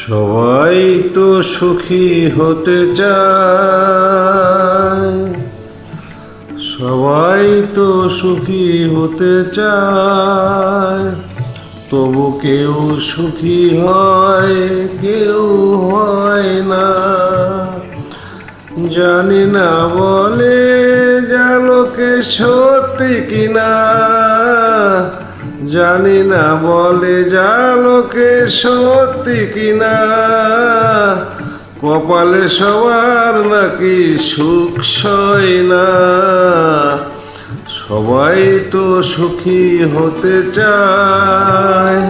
সবাই তো সুখী হতে চায়, সবাই তো সুখী হতে চায়, তবু কেউ সুখী হয়, কেউ হয় না। জানি না বলে যা লোকে সত্যি কিনা, জানি না বলে যা লোকে সত্যি কিনা। কপালে সবার নাকি সুখ সয় না, সবাই তো সুখী হতে চায়।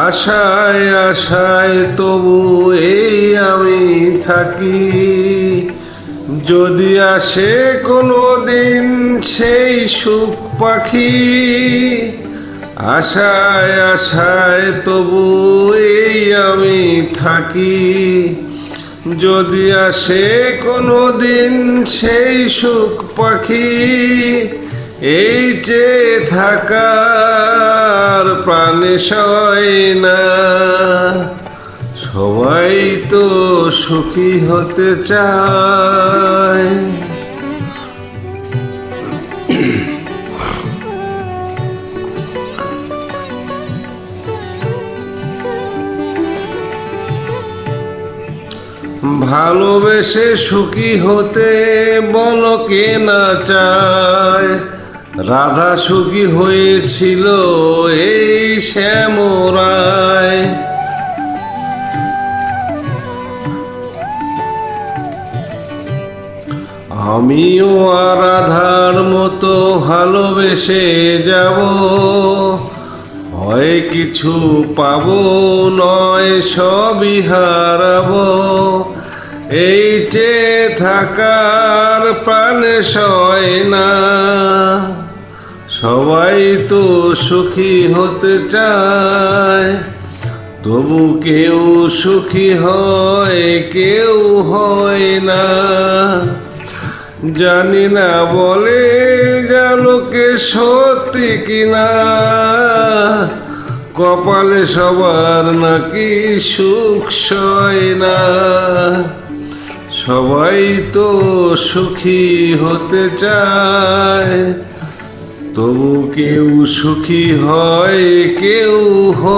আশায় আশায় তবু এই আমি থাকি, যদি আসে কোনো দিন সেই সুখ পাখি। আশায় আশায় তবু এই আমি থাকি, যদি আসে কোনো দিন সেই সুখ পাখি। এই চেয়ে থাকার প্রাণে সয় না, সবাই তো সুখী হতে চায়। ভালোবেসে সুখী হতে বলো কে না চায়। রাধা সুখী হয়েছিল এই শ্যামরায়। আমিও আর রাধার মতো ভালোবেসে যাব, হয় কিছু পাবো নয় সবই হারাবো। এই চেয়ে থাকার প্রাণে সয় না, সবাই তো সুখী হতে চায়, তবু কেউ সুখী হয়, কেউ হয় না। জানি না বলে যা লোকে সত্যি কিনা, কপালে সবার নাকি সুখ সয় না। সবাই তো সুখী হতে চায়, তবু কেউ সুখী হয়, কেউ হয়।